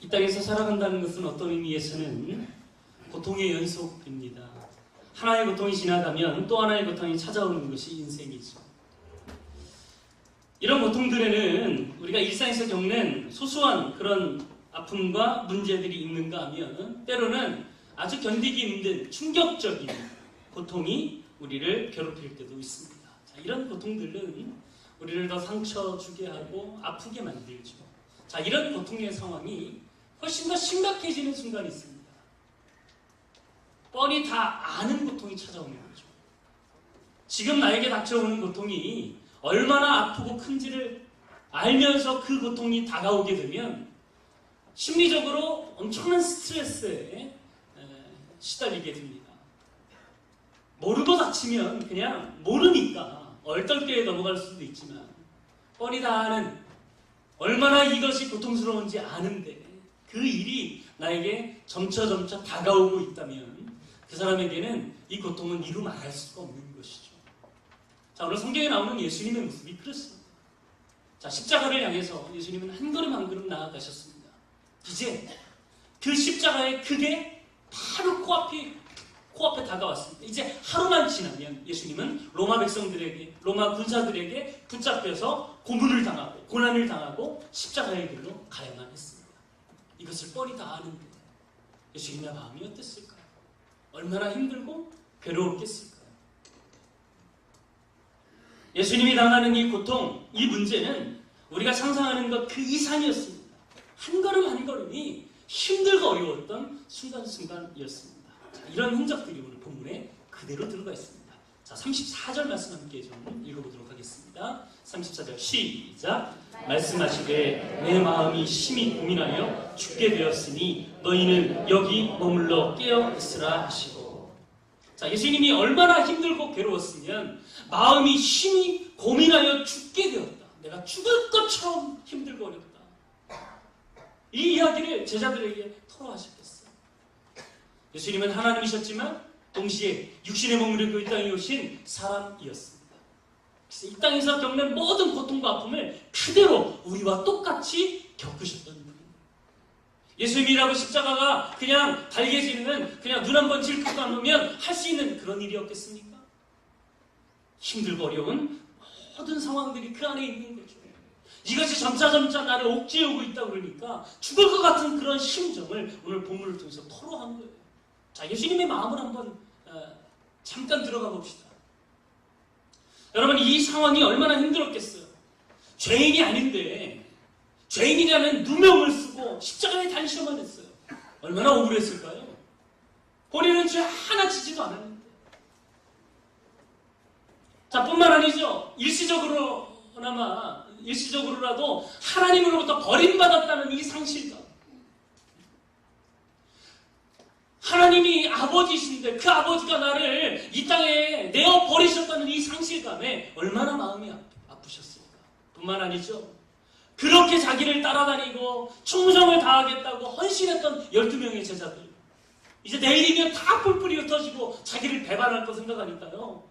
이 땅에서 살아간다는 것은 어떤 의미에서는 고통의 연속입니다. 하나의 고통이 지나가면 또 하나의 고통이 찾아오는 것이 인생이죠. 이런 고통들에는 우리가 일상에서 겪는 소소한 그런 아픔과 문제들이 있는가 하면 때로는 아주 견디기 힘든 충격적인 고통이 우리를 괴롭힐 때도 있습니다. 자, 이런 고통들은 우리를 더 상처 주게 하고 아프게 만들죠. 자, 이런 고통의 상황이 훨씬 더 심각해지는 순간이 있습니다. 뻔히 다 아는 고통이 찾아오는 거죠. 지금 나에게 닥쳐오는 고통이 얼마나 아프고 큰지를 알면서 그 고통이 다가오게 되면 심리적으로 엄청난 스트레스에 시달리게 됩니다. 모르고 다치면 그냥 모르니까 얼떨결에 넘어갈 수도 있지만 뻔히 다 아는, 얼마나 이것이 고통스러운지 아는데 그 일이 나에게 점차 다가오고 있다면 그 사람에게는 이 고통은 이루 말할 수가 없는 것이죠. 자, 오늘 성경에 나오는 예수님의 모습이 그렇습니다. 자, 십자가를 향해서 예수님은 한 걸음 한 걸음 나아가셨습니다. 이제 그 십자가의 그게 바로 코앞에 다가왔습니다. 이제 하루만 지나면 예수님은 로마 백성들에게, 로마 군사들에게 붙잡혀서 고문을 당하고 고난을 당하고 십자가의 길로 가야만 했습니다. 이것을 뻔히 다 아는데 예수님의 마음이 어땠을까요? 얼마나 힘들고 괴로웠겠을까요? 예수님이 당하는 이 고통, 이 문제는 우리가 상상하는 것 그 이상이었습니다. 한 걸음 한 걸음이 힘들고 어려웠던 순간순간이었습니다. 자, 이런 흔적들이 오늘 본문에 그대로 들어가 있습니다. 자, 34절 말씀 함께 좀 읽어보도록 하겠습니다. 34절 시작. 말씀하시되 내 마음이 심히 고민하여 죽게 되었으니 너희는 여기 머물러 깨어 있으라 하시고. 자, 예수님이 얼마나 힘들고 괴로웠으면 마음이 심히 고민하여 죽게 되었다. 내가 죽을 것처럼 힘들고 어렵다. 이 이야기를 제자들에게 토로하셨겠어요. 예수님은 하나님이셨지만 동시에 육신에 머무르고 이 땅에 오신 사람이었습니다. 그래서 이 땅에서 겪는 모든 고통과 아픔을 그대로 우리와 똑같이 겪으셨던 분입니다. 예수님이라고 십자가가 그냥 달개지는, 그냥 눈 한번 질끈 감으면 할 수 있는 그런 일이었겠습니까? 힘들고 어려운 모든 상황들이 그 안에 있는 거죠. 이것이 점차 나를 옥죄우고 있다 그러니까 죽을 것 같은 그런 심정을 오늘 본문을 통해서 토로한 거예요. 자, 예수님의 마음을 한번 잠깐 들어가 봅시다. 여러분, 이 상황이 얼마나 힘들었겠어요. 죄인이 아닌데 죄인이라는 누명을 쓰고 십자가에 달셔만 했어요. 얼마나 억울했을까요? 본인은 죄 하나 지지도 않았는데. 자, 뿐만 아니죠. 일시적으로라도 하나님으로부터 버림받았다는 이 상실감. 하나님이 아버지신데 그 아버지가 나를 이 땅에 내어 버리셨다는 이 상실감에 얼마나 마음이 아프셨을까. 뿐만 아니죠. 그렇게 자기를 따라다니고 충성을 다하겠다고 헌신했던 12명의 제자들. 이제 내일이면 다 뿔뿔이 흩어지고 자기를 배반할 거 생각하니까요.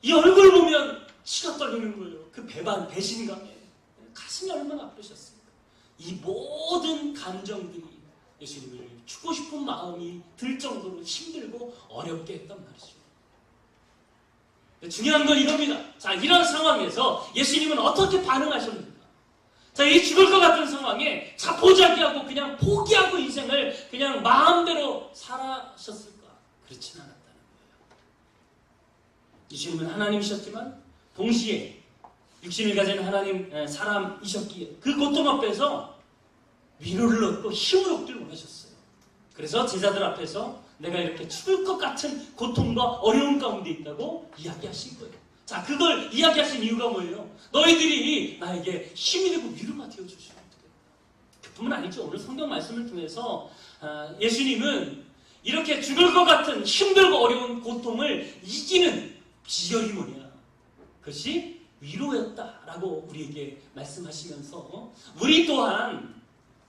이 얼굴 보면 치가 떨리는 거예요. 그 배신감에 가슴이 얼마나 아프셨습니까? 이 모든 감정들이 예수님을 죽고 싶은 마음이 들 정도로 힘들고 어렵게 했단 말이죠. 중요한 건 이겁니다. 자, 이런 상황에서 예수님은 어떻게 반응하셨는가? 자, 이 죽을 것 같은 상황에 자포자기하고 그냥 포기하고 인생을 그냥 마음대로 살아셨을까? 그렇진 않았다는 거예요. 예수님은 하나님이셨지만 동시에 육신을 가진 하나님 사람이셨기에 그 고통 앞에서 위로를 얻고 힘을 얻기를 원하셨어요. 그래서 제자들 앞에서 내가 이렇게 죽을 것 같은 고통과 어려움 가운데 있다고 이야기하신 거예요. 자, 그걸 이야기하신 이유가 뭐예요? 너희들이 나에게 힘이 되고 위로가 되어주시면 돼요. 그뿐만 아니죠. 오늘 성경 말씀을 통해서 예수님은 이렇게 죽을 것 같은 힘들고 어려운 고통을 이기는 비결이 뭐냐? 그것이 위로였다라고 우리에게 말씀하시면서 우리 또한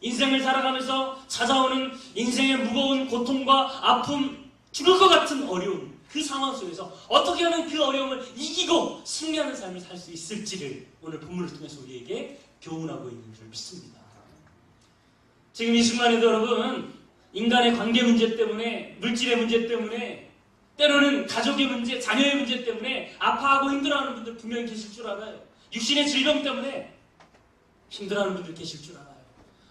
인생을 살아가면서 찾아오는 인생의 무거운 고통과 아픔, 죽을 것 같은 어려움, 그 상황 속에서 어떻게 하면 그 어려움을 이기고 승리하는 삶을 살 수 있을지를 오늘 본문을 통해서 우리에게 교훈하고 있는 줄 믿습니다. 지금 이 순간에도 여러분, 인간의 관계 문제 때문에, 물질의 문제 때문에, 때로는 가족의 문제, 자녀의 문제 때문에 아파하고 힘들어하는 분들 분명히 계실 줄 알아요. 육신의 질병 때문에 힘들어하는 분들 계실 줄 알아요.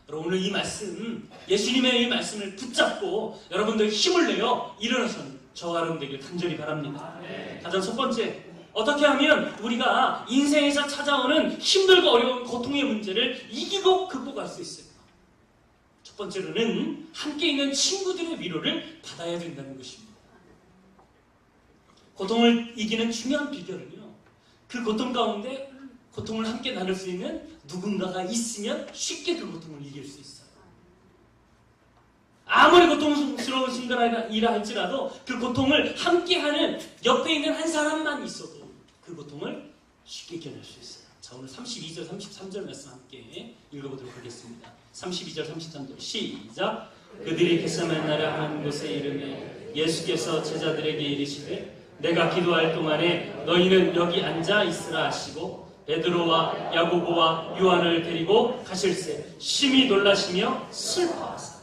여러분, 오늘 이 말씀, 예수님의 이 말씀을 붙잡고 여러분들 힘을 내어 일어나서는 저와 여러분 되길 간절히 바랍니다. 가장 첫 번째, 어떻게 하면 우리가 인생에서 찾아오는 힘들고 어려운 고통의 문제를 이기고 극복할 수 있을까? 첫 번째로는 함께 있는 친구들의 위로를 받아야 된다는 것입니다. 고통을 이기는 중요한 비결은요, 그 고통 가운데 고통을 함께 나눌 수 있는 누군가가 있으면 쉽게 그 고통을 이길 수 있어요. 아무리 고통스러운 순간이라 할지라도 그 고통을 함께하는 옆에 있는 한 사람만 있어도 그 고통을 쉽게 이겨낼 수 있어요. 자, 오늘 32절, 33절 말씀 함께 읽어보도록 하겠습니다. 32절, 33절 시작. 그들이 겟세마네 한 곳에 이르매 예수께서 제자들에게 이르시되 내가 기도할 동안에 너희는 여기 앉아 있으라 하시고 베드로와 야고보와 요한을 데리고 가실새 심히 놀라시며 슬퍼하사.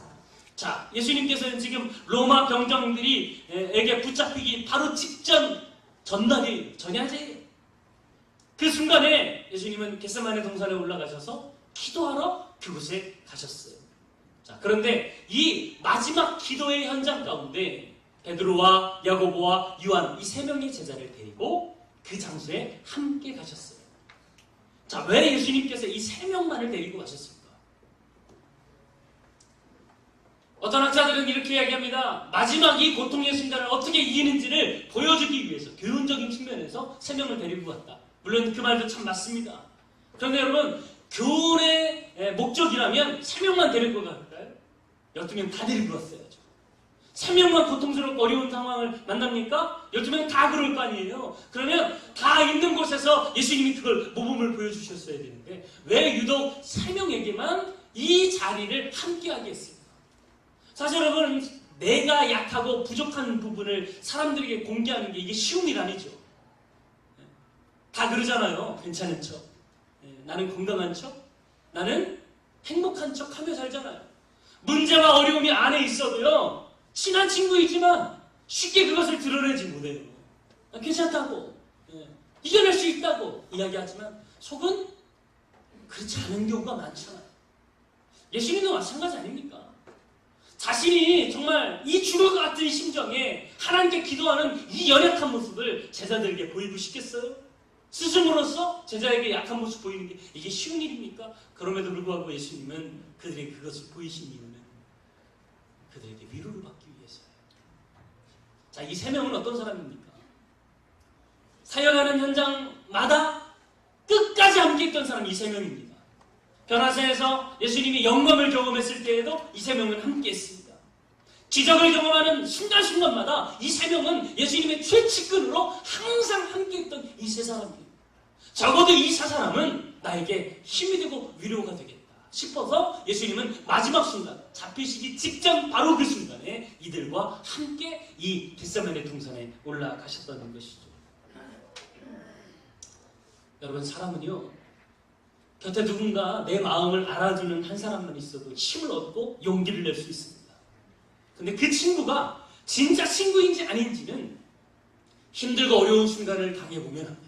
자, 예수님께서는 지금 로마 병정들에게 붙잡히기 바로 직전 전날이 전야제예요. 그 순간에 예수님은 겟세마네 동산에 올라가셔서 기도하러 그곳에 가셨어요. 자, 그런데 이 마지막 기도의 현장 가운데 베드로와 야고보와 요한 이 세 명의 제자를 데리고 그 장소에 함께 가셨어요. 자, 왜 예수님께서 이 세 명만을 데리고 가셨을까? 어떤 학자들은 이렇게 이야기합니다. 마지막 이 고통의 순간을 어떻게 이기는지를 보여주기 위해서 교훈적인 측면에서 세 명을 데리고 갔다. 물론 그 말도 참 맞습니다. 그런데 여러분, 교훈의 목적이라면 세 명만 데리고 갈까요? 12명 다 데리고 갔어야죠. 3명만 고통스럽고 어려운 상황을 만납니까? 12명 다 그럴 거 아니에요. 그러면 다 있는 곳에서 예수님이 그걸 모범을 보여주셨어야 되는데 왜 유독 3명에게만 이 자리를 함께하게 했습니까? 사실 여러분, 내가 약하고 부족한 부분을 사람들에게 공개하는 게 이게 쉬운 일 아니죠. 다 그러잖아요. 괜찮은 척, 나는 건강한 척, 나는 행복한 척 하며 살잖아요. 문제와 어려움이 안에 있어도요, 친한 친구이지만 쉽게 그것을 드러내지 못해요. 괜찮다고, 이겨낼 수 있다고 이야기하지만 속은 그렇지 않은 경우가 많잖아요. 예수님도 마찬가지 아닙니까? 자신이 정말 이 죽을 것 같은 심정에 하나님께 기도하는 이 연약한 모습을 제자들에게 보이고 싶겠어요? 스승으로서 제자에게 약한 모습 보이는 게 이게 쉬운 일입니까? 그럼에도 불구하고 예수님은 그들에게 그것을 보이신 이유는 그들에게 위로를 받기 위해서예요. 자, 이 세 명은 어떤 사람입니까? 사역하는 현장마다 끝까지 함께 있던 사람이 이 세 명입니다. 변화산에서 예수님이 영감을 경험했을 때에도 이 세 명은 함께 했습니다. 기적을 경험하는 순간순간마다 이 세 명은 예수님의 최측근으로 항상 함께 있던 이 세 사람입니다. 적어도 이 세 사람은 나에게 힘이 되고 위로가 되겠다 싶어서 예수님은 마지막 순간, 잡히시기 직전 바로 그 순간에 이들과 함께 이 겟세마네 동산에 올라가셨다는 것이죠. 여러분, 사람은요, 곁에 누군가 내 마음을 알아주는 한 사람만 있어도 힘을 얻고 용기를 낼 수 있습니다. 근데 그 친구가 진짜 친구인지 아닌지는 힘들고 어려운 순간을 당해보면 합니다.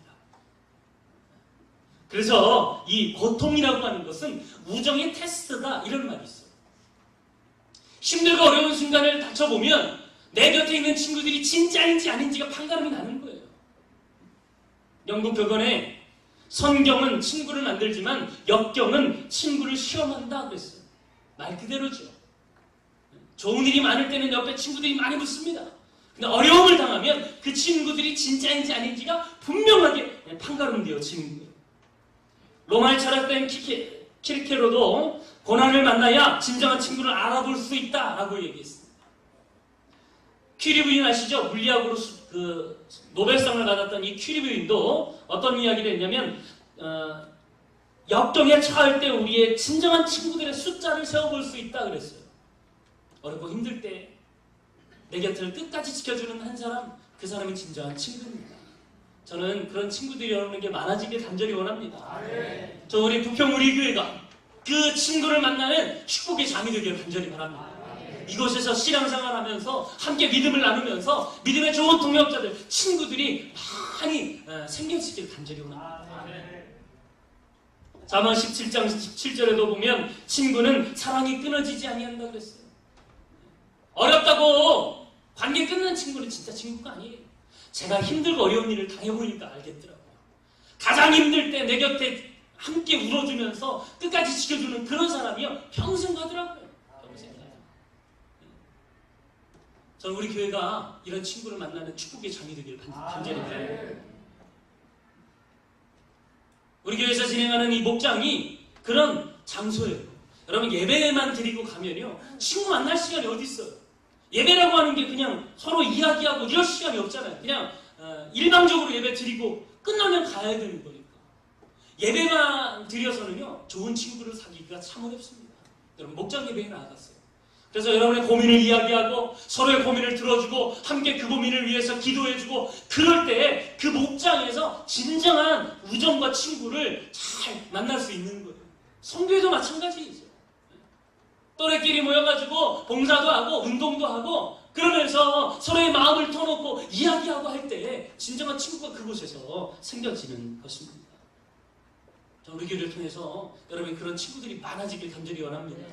그래서 이 고통이라고 하는 것은 우정의 테스트다, 이런 말이 있어요. 힘들고 어려운 순간을 닥쳐보면 내 곁에 있는 친구들이 진짜인지 아닌지가 판가름이 나는 거예요. 영국 격언에 선경은 친구를 만들지만 역경은 친구를 시험한다 그랬어요. 말 그대로죠. 좋은 일이 많을 때는 옆에 친구들이 많이 붙습니다. 근데 어려움을 당하면 그 친구들이 진짜인지 아닌지가 분명하게 판가름되어지는 거예요. 로마의 철학자인 키르케로도 고난을 만나야 진정한 친구를 알아볼 수 있다라고 얘기했습니다. 큐리 부인 아시죠? 물리학으로 노벨상을 받았던 이 큐리 부인도 어떤 이야기를 했냐면 역경에 처할 때 우리의 진정한 친구들의 숫자를 세어볼 수 있다 그랬어요. 어렵고 힘들 때 내 곁을 끝까지 지켜주는 한 사람, 그 사람이 진정한 친구입니다. 저는 그런 친구들이 오는 게 많아지길 간절히 원합니다. 저 우리 부평 우리 교회가 그 친구를 만나는 축복의 장이 되기를 간절히 바랍니다. 이곳에서 신앙생활하면서 함께 믿음을 나누면서 믿음의 좋은 동역자들, 친구들이 많이 생겨지길 간절히 원합니다. 잠언 17장 17절에도 보면 친구는 사랑이 끊어지지 아니한다 그랬어요. 어렵다고 관계 끊는 친구는 진짜 친구가 아니에요. 제가 힘들고 어려운 일을 당해보니까 알겠더라고요. 가장 힘들 때 내 곁에 함께 울어주면서 끝까지 지켜주는 그런 사람이요 평생 가더라고요. 평생 가요. 저는 우리 교회가 이런 친구를 만나는 축복의 장이 되기를 간절히 바랍니다. 우리 교회에서 진행하는 이 목장이 그런 장소예요. 여러분 예배만 드리고 가면요 친구 만날 시간이 어디 있어요? 예배라고 하는 게 그냥 서로 이야기하고 이럴 시간이 없잖아요. 그냥 일방적으로 예배 드리고 끝나면 가야 되는 거니까. 예배만 드려서는요 좋은 친구를 사귀기가 참 어렵습니다. 여러분 목장 예배에 나아갔어요. 그래서 여러분의 고민을 이야기하고 서로의 고민을 들어주고 함께 그 고민을 위해서 기도해주고 그럴 때 그 목장에서 진정한 우정과 친구를 잘 만날 수 있는 거예요. 성교에도 마찬가지이죠. 또래끼리 모여가지고 봉사도 하고 운동도 하고 그러면서 서로의 마음을 터놓고 이야기하고 할 때 진정한 친구가 그곳에서 생겨지는 것입니다. 우리 교회를 통해서 여러분 그런 친구들이 많아지길 간절히 원합니다.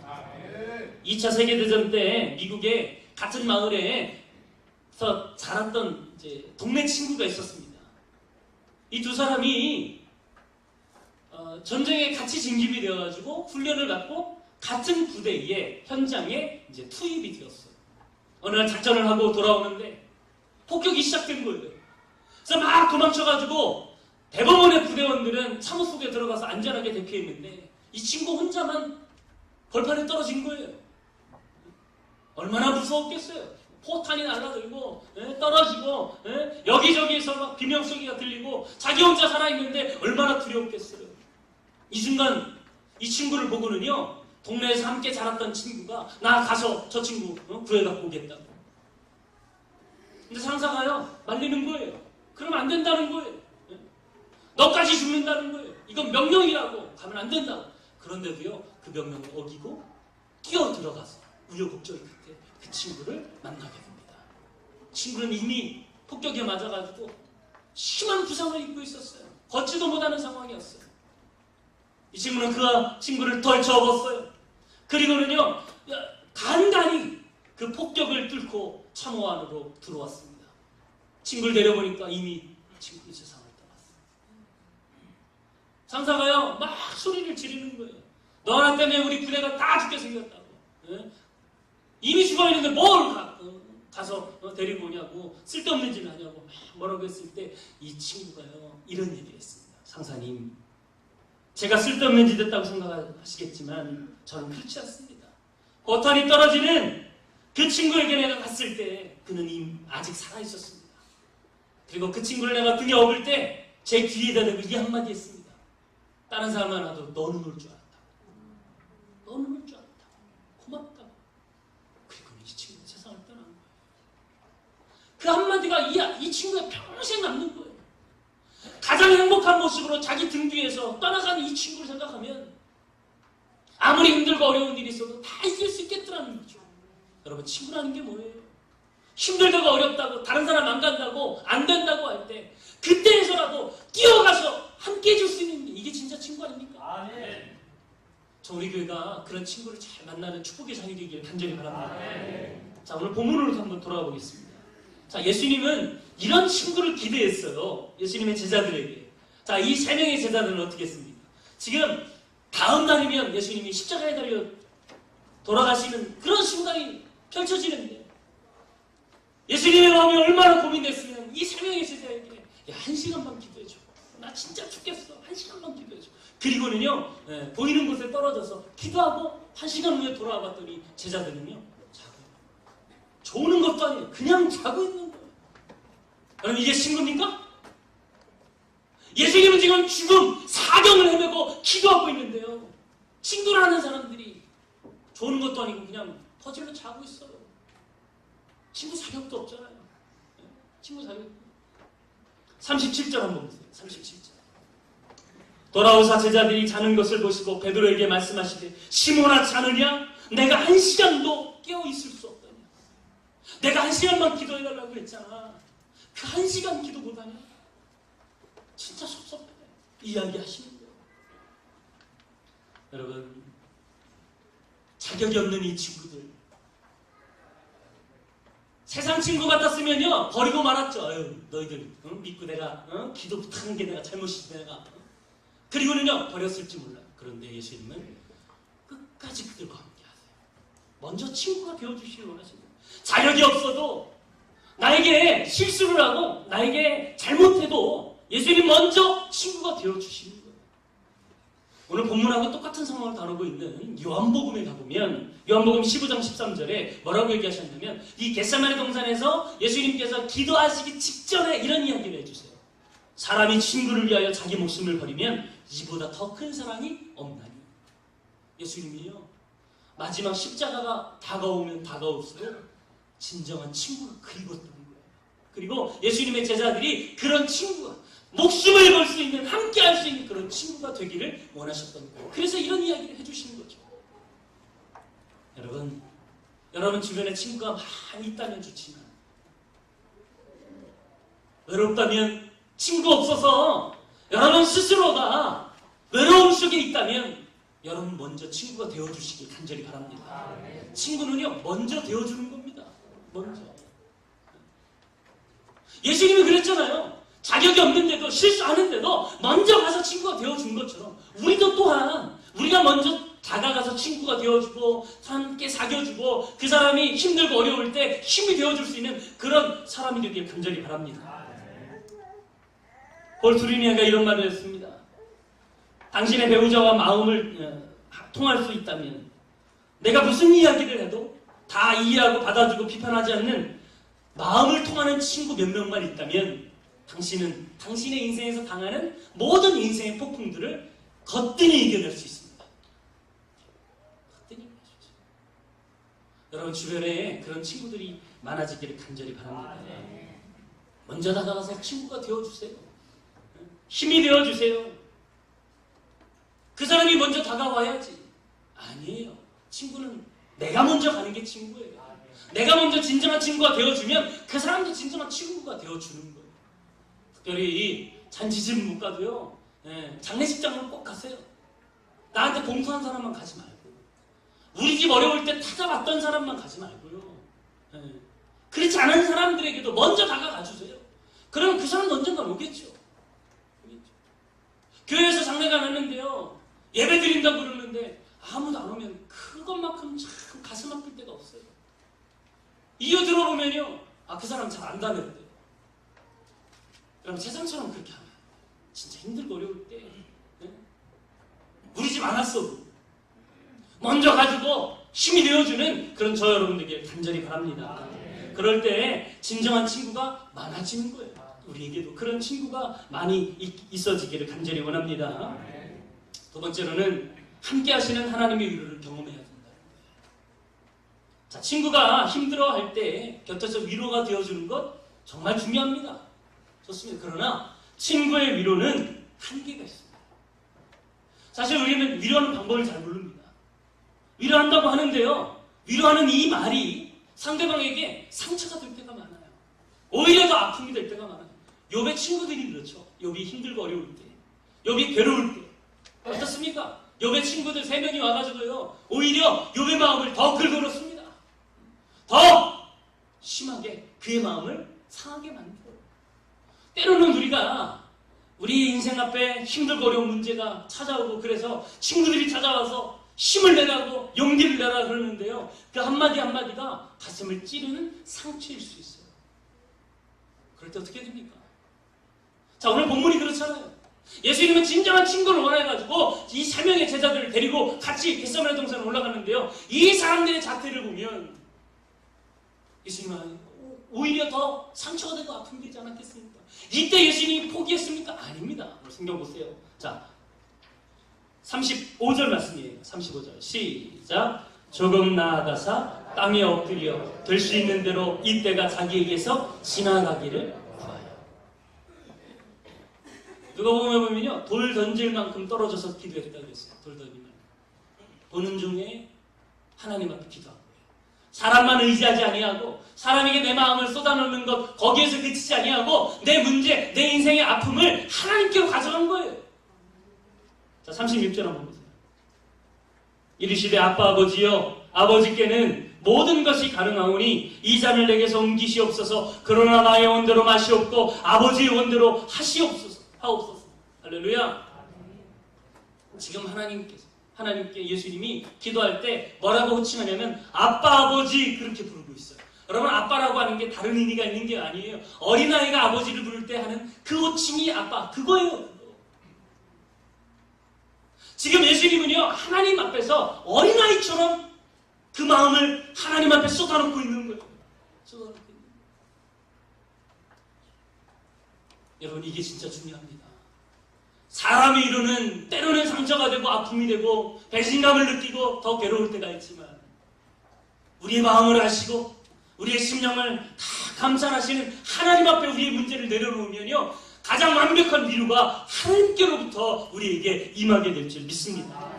2차 세계대전 때 미국의 같은 마을에서 자랐던 이제 동네 친구가 있었습니다. 이 두 사람이 전쟁에 같이 징집이 되어가지고 훈련을 받고 같은 부대의 현장에 이제 투입이 되었어요. 어느 날 작전을 하고 돌아오는데 폭격이 시작된 거예요. 그래서 막 도망쳐가지고 대법원의 부대원들은 참호 속에 들어가서 안전하게 대피했는데 이 친구 혼자만 벌판에 떨어진 거예요. 얼마나 무서웠겠어요. 포탄이 날라들고 떨어지고 여기저기에서 막 비명소리가 들리고 자기 혼자 살아있는데 얼마나 두려웠겠어요. 이 순간 이 친구를 보고는요 동네에서 함께 자랐던 친구가 나 가서 저 친구 구해갖고 오겠다고. 근데 상사가요 말리는 거예요. 그러면 안 된다는 거예요. 너까지 죽는다는 거예요. 이건 명령이라고 가면 안 된다고. 그런데도요 그 명령을 어기고 뛰어 들어가서 우여곡절 끝에 그 친구를 만나게 됩니다. 친구는 이미 폭격에 맞아가지고 심한 부상을 입고 있었어요. 걷지도 못하는 상황이었어요. 이 친구는 그 친구를 덜쳐업었어요. 그리고는요 간단히 그 폭격을 뚫고 참호 안으로 들어왔습니다. 친구를 데려보니까 이미 친구는 세상을 떠났어요. 상사가요 막 소리를 지르는 거예요. 너 하나 때문에 우리 부대가 다 죽게 생겼다고. 이미 죽어있는데 뭘 가서 데리고 오냐고 쓸데없는 짓을 하냐고 막 뭐라고 했을 때 이 친구가요 이런 얘기를 했습니다. 상사님 제가 쓸데없는 짓 했다고 생각하시겠지만 저는 그렇지 않습니다. 포탄이 떨어지는 그 친구에게 내가 갔을 때 그는 아직 살아있었습니다. 그리고 그 친구를 내가 등에 업을 때 제 귀에다 대고 이 한마디 했습니다. 다른 사람 하나도 너는 올 줄 알았다고. 너는 올 줄 알았다고. 고맙다고. 그리고는 이 친구는 세상을 떠난 거예요. 그 한마디가 이 친구가 평생 남는 거예요. 가장 행복한 모습으로 자기 등 뒤에서 떠나가는 이 친구를 생각하면 아무리 힘들고 어려운 일이 있어도 다 이길 수 있겠더라는 거죠. 여러분 친구라는 게 뭐예요? 힘들다고 어렵다고 다른 사람 안 간다고 안 된다고 할 때 그때에서라도 뛰어가서 함께 해줄 수 있는 게 이게 진짜 친구 아닙니까? 네. 저 우리 교회가 그런 친구를 잘 만나는 축복의 장이 되기를 간절히 바랍니다. 자 오늘 본문으로 한번 돌아가 보겠습니다. 자 예수님은 이런 친구를 기대했어요. 예수님의 제자들에게. 자 이 세 명의 제자들은 어떻게 했습니까? 지금 다음 날이면 예수님이 십자가에 달려 돌아가시는 그런 순간이 펼쳐지는데 예수님의 마음이 얼마나 고민됐으면 이 세 명의 제자에게 야, 1시간만 기도해줘. 나 진짜 죽겠어. 1시간만 기도해줘. 그리고는요 보이는 곳에 떨어져서 기도하고 1시간 후에 돌아와 봤더니 제자들은요 자고 조는 것도 아니에요. 그냥 자고 있는 거예요. 여러분 이게 친구입니까? 예수님은 지금 죽음 사경을 헤매고 기도하고 있는데요 친구라는 사람들이 조는 것도 아니고 그냥 퍼즐로 자고 있어요. 친구 자격도 없잖아요. 친구 자격. 37절 한번 보세요. 37절. 돌아오사 제자들이 자는 것을 보시고 베드로에게 말씀하시되 시몬아 자느냐? 내가 1시간도 깨어있을 수 없다냐. 내가 1시간만 기도해달라고 했잖아. 그 1시간 기도 못하냐? 진짜 섭섭해. 이야기하시는 거예요. 여러분, 자격이 없는 이 친구들, 세상 친구 같았으면요 버리고 말았죠. 아유, 너희들 믿고 내가 기도 부탁한 게 내가 잘못이지 내가. 그리고는요 버렸을지 몰라요. 그런데 예수님은 끝까지 그들과 함께 하세요. 먼저 친구가 되어주시길 원하십니다. 자격이 없어도 나에게 실수를 하고 나에게 잘못해도 예수님 먼저 친구가 되어주시는 거예요. 오늘 본문하고 똑같은 상황을 다루고 있는 요한복음에 가보면 요한복음 15장 13절에 뭐라고 얘기하셨냐면 이 겟세마네 동산에서 예수님께서 기도하시기 직전에 이런 이야기를 해주세요. 사람이 친구를 위하여 자기 목숨을 버리면 이보다 더 큰 사랑이 없나니. 예수님이요 마지막 십자가가 다가오면 다가올수록 진정한 친구가 그리웠다는 거예요. 그리고 예수님의 제자들이 그런 친구가 목숨을 걸 수 있는, 함께 할 수 있는 그런 친구가 되기를 원하셨던 거예요. 그래서 이런 이야기를 해주시는 거죠. 여러분 주변에 친구가 많이 있다면 좋지만 외롭다면, 친구 없어서 여러분 스스로가 외로움 속에 있다면 여러분 먼저 친구가 되어주시길 간절히 바랍니다. 친구는요 먼저 되어주는 겁니다. 먼저. 예수님이 그랬잖아요. 자격이 없는데도 실수하는데도 먼저 가서 친구가 되어준 것처럼 우리도 또한 우리가 먼저 다가가서 친구가 되어주고 함께 사귀어주고 그 사람이 힘들고 어려울 때 힘이 되어줄 수 있는 그런 사람이 되길 간절히 바랍니다. 폴 투리니아가 이런 말을 했습니다. 당신의 배우자와 마음을 통할 수 있다면 내가 무슨 이야기를 해도 다 이해하고 받아주고 비판하지 않는 마음을 통하는 친구 몇 명만 있다면 당신은 당신의 인생에서 당하는 모든 인생의 폭풍들을 거뜬히 이겨낼 수 있습니다. 거뜬히 이겨낼 수 있습니다. 여러분 주변에 그런 친구들이 많아지기를 간절히 바랍니다. 먼저 다가가서 친구가 되어주세요. 힘이 되어주세요. 그 사람이 먼저 다가와야지. 아니에요. 친구는 내가 먼저 가는 게 친구예요. 내가 먼저 진정한 친구가 되어주면 그 사람도 진정한 친구가 되어주는 거예요. 특별히 잔치집 못 가도요. 장례식장은 꼭 가세요. 나한테 봉사한 사람만 가지 말고, 우리 집 어려울 때 찾아왔던 사람만 가지 말고요. 그렇지 않은 사람들에게도 먼저 다가가 주세요. 그러면 그 사람도 언젠가 오겠죠. 교회에서 장례가 났는데요. 예배 드린다고 그러는데 아무도 안 오면 그것만큼 참 가슴 아플 때가 없어요. 이어 들어보면요. 그 사람 잘 안다는데. 그럼 세상처럼 그렇게 하면 진짜 힘들고 어려울 때 우리 집 안 왔어도 먼저 가지고 힘이 되어주는 그런 저 여러분들에게 간절히 바랍니다. 그럴 때 진정한 친구가 많아지는 거예요. 우리에게도 그런 친구가 많이 있어지기를 간절히 원합니다. 두 번째로는 함께 하시는 하나님의 위로를 경험해야 된다는 거예요. 자, 친구가 힘들어할 때 곁에서 위로가 되어주는 것 정말 중요합니다. 좋습니다. 그러나 친구의 위로는 한계가 있습니다. 사실 우리는 위로하는 방법을 잘 모릅니다. 위로한다고 하는데요. 위로하는 이 말이 상대방에게 상처가 될 때가 많아요. 오히려 더 아픔이 될 때가 많아요. 욥의 친구들이 그렇죠. 욥이 힘들고 어려울 때, 욥이 괴로울 때 어떻습니까? 욥의 친구들 3명이 와가지고요. 오히려 욥의 마음을 더 긁어놓습니다. 더 심하게 그의 마음을 상하게 만들어요. 때로는 우리가 우리 인생 앞에 힘들고 어려운 문제가 찾아오고 그래서 친구들이 찾아와서 힘을 내라고 용기를 내라 그러는데요. 그 한마디 한마디가 가슴을 찌르는 상처일 수 있어요. 그럴 때 어떻게 됩니까? 자, 오늘 본문이 그렇잖아요. 예수님은 진정한 친구를 원해가지고 이 3명의 제자들을 데리고 같이 겟세마네 동산에 올라가는데요. 이 사람들의 자태를 보면 예수님은 오히려 더 상처가 되고 아픔이 되지 않았겠습니까? 이때 예수님이 포기했습니까? 아닙니다. 성경 보세요. 자, 35절 말씀이에요. 35절 시작. 조금 나아가사 땅에 엎드려 될 수 있는 대로 이때가 자기에게서 지나가기를 구하여. 누가복음에 보면요, 돌 던질 만큼 떨어져서 기도했다 그랬어요. 돌 던질 만큼. 보는 중에 하나님 앞에 기도한 거예요. 사람만 의지하지 아니하고 사람에게 내 마음을 쏟아놓는 것 거기에서 그치지 아니하고 내 문제, 내 인생의 아픔을 하나님께로 가져간 거예요. 자, 36절 한번 보세요. 이르시되 아빠 아버지여 아버지께는 모든 것이 가능하오니 이 잔을 내게서 옮기시옵소서. 그러나 나의 원대로 마시옵고 아버지의 원대로 하시옵소서. 하옵소서. 할렐루야. 지금 하나님께 예수님이 기도할 때 뭐라고 호칭하냐면 아빠 아버지 그렇게 부르고 있어요. 여러분, 아빠라고 하는 게 다른 의미가 있는 게 아니에요. 어린아이가 아버지를 부를 때 하는 그 호칭이 아빠, 그거예요. 지금 예수님은요, 하나님 앞에서 어린아이처럼 그 마음을 하나님 앞에 쏟아놓고 있는 거예요. 쏟아놓고 있는 거예요. 여러분, 이게 진짜 중요합니다. 사람이 이루는 때로는 상처가 되고 아픔이 되고 배신감을 느끼고 더 괴로울 때가 있지만 우리의 마음을 아시고 우리의 심령을 다 감찰하시는 하나님 앞에 우리의 문제를 내려놓으면요, 가장 완벽한 위로가 하나님께로부터 우리에게 임하게 될 줄 믿습니다.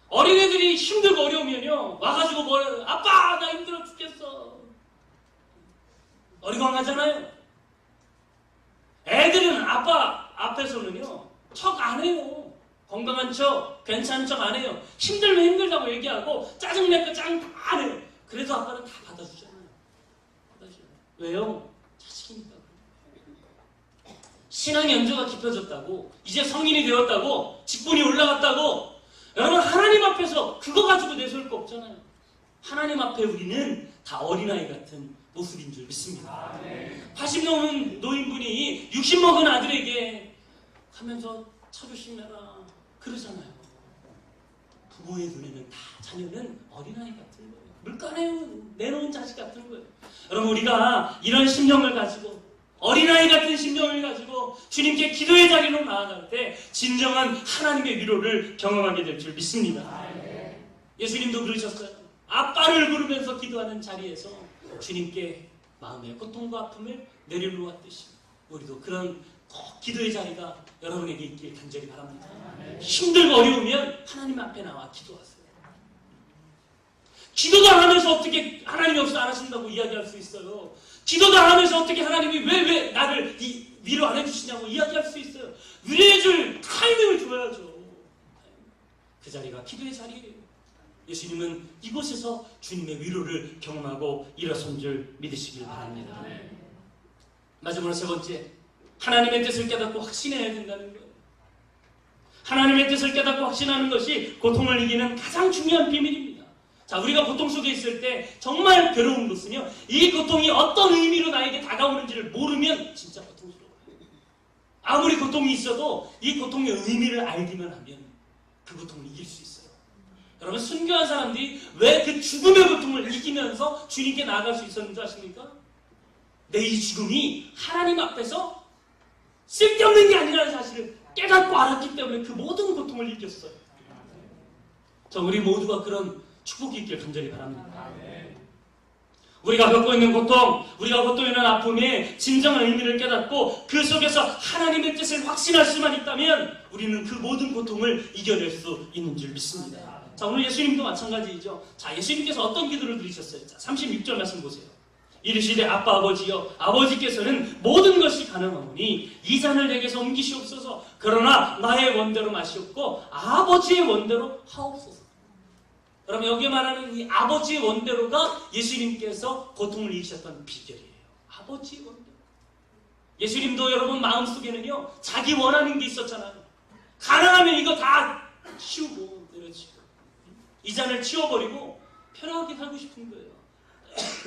어린애들이 힘들고 어려우면요, 와가지고 아빠 나 힘들어 죽겠어. 어리광하잖아요. 애들은 아빠 앞에서는요, 척 안 해요. 건강한 척, 괜찮은 척 안 해요. 힘들면 힘들다고 얘기하고 짜증낼 거 짱 다 안 해요. 그래도 아빠는 다 받아주잖아요. 왜요? 자식이니까. 신앙의 연조가 깊어졌다고, 이제 성인이 되었다고, 직분이 올라갔다고, 여러분 하나님 앞에서 그거 가지고 내세울 거 없잖아요. 하나님 앞에 우리는 다 어린아이 같은 모습인 줄 믿습니다. 80 넘은 노인분이 60 먹은 아들에게 하면서 차 조심해라 그러잖아요. 부모의 눈에는 다 자녀는 어린아이 같은 거예요. 물가내요 내놓은 자식 같은 거예요. 여러분, 우리가 이런 심령을 가지고 어린아이 같은 심령을 가지고 주님께 기도의 자리로 나아갈 때 진정한 하나님의 위로를 경험하게 될 줄 믿습니다. 예수님도 그러셨어요. 아빠를 부르면서 기도하는 자리에서 주님께 마음의 고통과 아픔을 내려놓았듯이 우리도 그런 기도의 자리가 여러분에게 있길 간절히 바랍니다. 힘들고 어려우면 하나님 앞에 나와 기도하세요. 기도도 안 하면서 어떻게 하나님이 없어 안 하신다고 이야기할 수 있어요. 기도도 안 하면서 어떻게 하나님이 왜 나를 위로 안 해주시냐고 이야기할 수 있어요. 위로해줄 타이밍을 줘야죠. 그 자리가 기도의 자리예요. 예수님은 이곳에서 주님의 위로를 경험하고 일어선 줄 믿으시길 바랍니다. 마지막으로 세 번째, 하나님의 뜻을 깨닫고 확신해야 된다는 거예요. 하나님의 뜻을 깨닫고 확신하는 것이 고통을 이기는 가장 중요한 비밀입니다. 자, 우리가 고통 속에 있을 때 정말 괴로운 것은요, 이 고통이 어떤 의미로 나에게 다가오는지를 모르면 진짜 고통스러워요. 아무리 고통이 있어도 이 고통의 의미를 알기만 하면 그 고통을 이길 수 있어요. 여러분, 순교한 사람들이 왜 그 죽음의 고통을 이기면서 주님께 나아갈 수 있었는지 아십니까? 내 이 죽음이 하나님 앞에서 쓸데없는 게 아니라는 사실을 깨닫고 알았기 때문에 그 모든 고통을 이겼어요. 자, 우리 모두가 그런 축복이 있길 간절히 바랍니다. 우리가 겪고 있는 고통, 우리가 겪고 있는 아픔의 진정한 의미를 깨닫고 그 속에서 하나님의 뜻을 확신할 수만 있다면 우리는 그 모든 고통을 이겨낼 수 있는 줄 믿습니다. 자, 오늘 예수님도 마찬가지이죠. 자, 예수님께서 어떤 기도를 드리셨어요? 자, 36절 말씀 보세요. 이르시되 아빠 아버지여 아버지께서는 모든 것이 가능하오니 이 잔을 내게서 옮기시옵소서. 그러나 나의 원대로 마시옵고 아버지의 원대로 하옵소서. 그러면 여기 말하는 이 아버지의 원대로가 예수님께서 고통을 이기셨던 비결이에요. 아버지의 원대로. 예수님도 여러분 마음속에는요, 자기 원하는 게 있었잖아요. 가능하면 이거 다 치우고 내려치고 이 잔을 치워버리고 편하게 살고 싶은 거예요.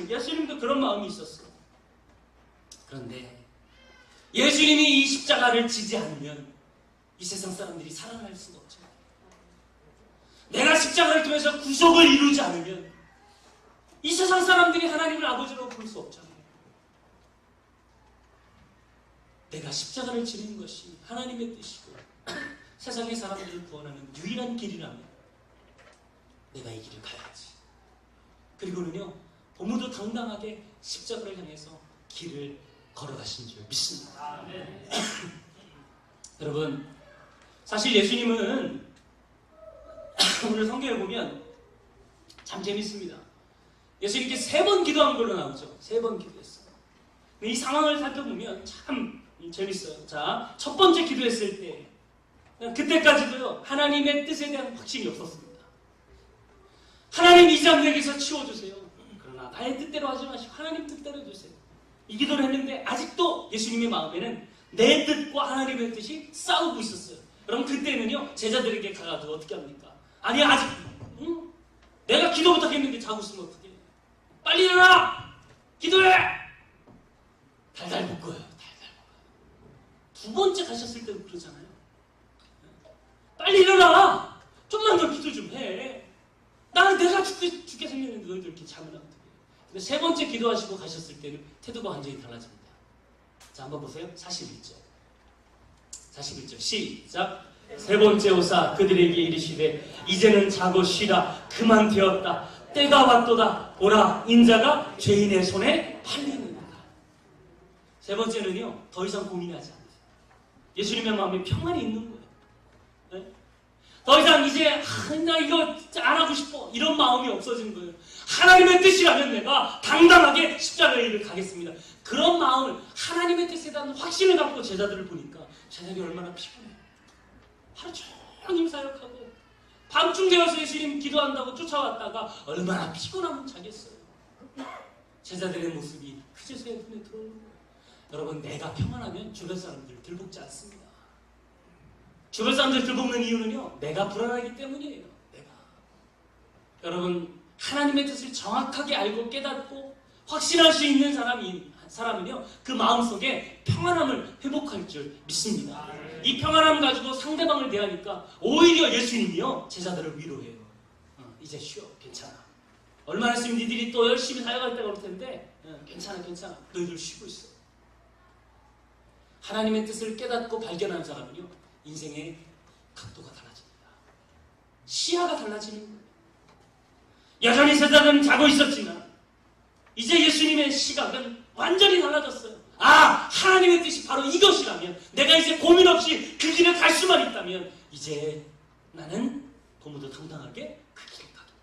예수님도 그런 마음이 있었어요. 그런데 예수님이 이 십자가를 지지 않으면 이 세상 사람들이 살아날 수가 없잖아요. 내가 십자가를 통해서 구속을 이루지 않으면 이 세상 사람들이 하나님을 아버지로 부를 수 없잖아요. 내가 십자가를 지는 것이 하나님의 뜻이고 세상의 사람들을 구원하는 유일한 길이라면 내가 이 길을 가야지. 그리고는요, 고무도 당당하게 십자가를 향해서 길을 걸어가신 줄 믿습니다. 여러분, 사실 예수님은 오늘 성경에 보면 참 재밌습니다. 예수님께 3번 기도한 걸로 나오죠. 3번 기도했어요. 이 상황을 살펴보면 참 재밌어요. 자, 첫 번째 기도했을 때 그때까지도요 하나님의 뜻에 대한 확신이 없었습니다. 하나님 이 잠에게서 치워주세요. 그러나 나의 뜻대로 하지 마시고 하나님 뜻대로 해주세요. 이 기도를 했는데 아직도 예수님의 마음에는 내 뜻과 하나님의 뜻이 싸우고 있었어요. 그럼 그때는요 제자들에게 가가지고 어떻게 합니까? 아니 아직 내가 기도 부탁했는데 자고 있으면 어떡해? 빨리 일어나! 기도해! 달달 묶어요. 달달 묶어요. 2번째 가셨을 때도 그러잖아요. 빨리 일어나! 좀만 더 기도 좀 해. 나는 내가 죽게 생겼는데 너희들 이렇게 자면 어떡해? 근데 3번째 기도하시고 가셨을 때는 태도가 완전히 달라집니다. 자, 한번 보세요. 41절. 41절. 시작. 3번째 오사 그들에게 이르시되 이제는 자고 쉬라. 그만 되었다. 때가 왔도다. 보라 인자가 죄인의 손에 팔리느니라. 3번째는요 더 이상 고민하지 않으세요. 예수님의 마음에 평안이 있는 거예요. 네? 더 이상 이제 나 이거 안 하고 싶어 이런 마음이 없어진 거예요. 하나님의 뜻이라면 내가 당당하게 십자가의 길을 가겠습니다. 그런 마음을 하나님의 뜻에 대한 확신을 갖고 제자들을 보니까 제자들이 얼마나 피곤해요. 하루 종일 사역하고 밤중 되어서 예수님 기도한다고 쫓아왔다가 얼마나 피곤하면 자겠어요. 제자들의 모습이 그제서야 눈에 들어오는 거예요. 여러분, 내가 평안하면 주변 사람들 들볶지 않습니다. 주변 사람들 들볶는 이유는요 내가 불안하기 때문이에요. 내가. 여러분, 하나님의 뜻을 정확하게 알고 깨닫고 확신할 수 있는 사람은요 그 마음속에 평안함을 회복할 줄 믿습니다. 이 평안함 가지고 상대방을 대하니까 오히려 예수님이요 제자들을 위로해요. 이제 쉬어. 괜찮아. 얼마나 있으면 니들이 또 열심히 사역할 때가 올 텐데 괜찮아. 너희들 쉬고 있어. 하나님의 뜻을 깨닫고 발견한 사람은요 인생의 각도가 달라집니다. 시야가 달라지는 거예요. 여전히 제자들은 자고 있었지만 이제 예수님의 시각은 완전히 달라졌어요. 아, 하나님의 뜻이 바로 이것이라면, 내가 이제 고민 없이 그 길을 갈 수만 있다면 이제 나는 도무도 당당하게 그 길을 가겠다.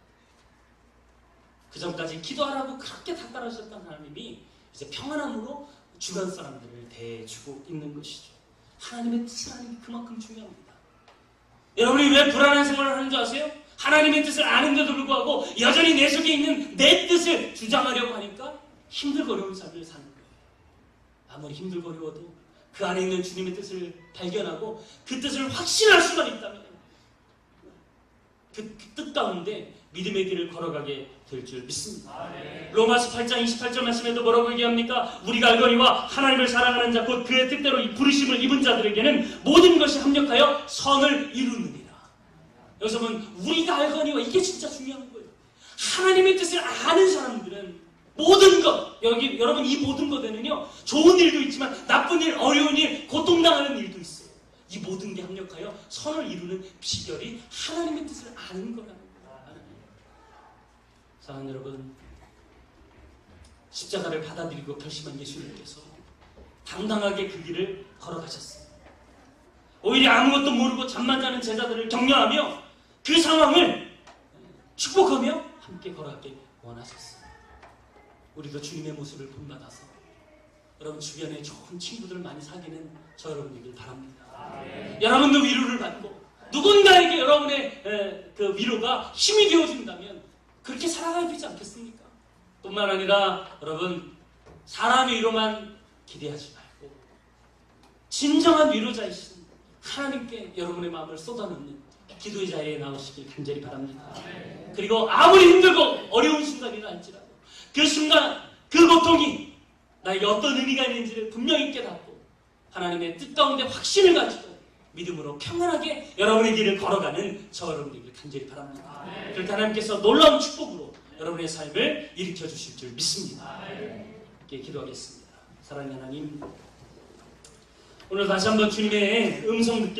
그 전까지 기도하라고 그렇게 닥달하셨던 하나님이 이제 평안함으로 주변 사람들을 대해주고 있는 것이죠. 하나님의 뜻을 아는 게 그만큼 중요합니다. 여러분이 왜 불안한 생활을 하는 줄 아세요? 하나님의 뜻을 아는데도 불구하고 여전히 내 속에 있는 내 뜻을 주장하려고 하니까 힘들고 어려운 삶을 사는 거예요. 아무리 힘들고 어려워도 그 안에 있는 주님의 뜻을 발견하고 그 뜻을 확신할 수만 있다면 그 뜻 가운데 믿음의 길을 걸어가게 될 줄 믿습니다. 로마서 8장 28절 말씀에도 뭐라고 얘기합니까? 우리가 알거니와 하나님을 사랑하는 자 곧 그의 뜻대로 이 부르심을 입은 자들에게는 모든 것이 합력하여 선을 이루느니라. 여기서 보면 우리가 알거니와 이게 진짜 중요한 거예요. 하나님의 뜻을 아는 사람들은 모든 것, 여러분 이 모든 것에는요 좋은 일도 있지만 나쁜 일, 어려운 일, 고통당하는 일도 있어요. 이 모든 게 합력하여 선을 이루는 비결이 하나님의 뜻을 아는 거라는 거예요. 사랑하는 여러분, 십자가를 받아들이고 결심한 예수님께서 당당하게 그 길을 걸어가셨습니다. 오히려 아무것도 모르고 잠만 자는 제자들을 격려하며 그 상황을 축복하며 함께 걸어가길 원하셨습니다. 우리도 주님의 모습을 본받아서 여러분 주변에 좋은 친구들 많이 사귀는 저 여러분이길 바랍니다. 여러분도 위로를 받고 누군가에게 여러분의 그 위로가 힘이 되어준다면 그렇게 살아가야 되지 않겠습니까? 뿐만 아니라 여러분 사람의 위로만 기대하지 말고 진정한 위로자이신 하나님께 여러분의 마음을 쏟아놓는 기도의 자리에 나오시길 간절히 바랍니다. 그리고 아무리 힘들고 어려운 순간이라 할지라도 그 순간 그 고통이 나에게 어떤 의미가 있는지를 분명히 깨닫고 하나님의 뜻 가운데 확신을 가지고 믿음으로 평안하게 여러분의 길을 걸어가는 저 여러분에게 간절히 바랍니다. 그렇게 하나님께서 놀라운 축복으로 여러분의 삶을 일으켜 주실 줄 믿습니다. 이렇게 기도하겠습니다. 사랑하는 하나님, 오늘 다시 한번 주님의 음성 듣게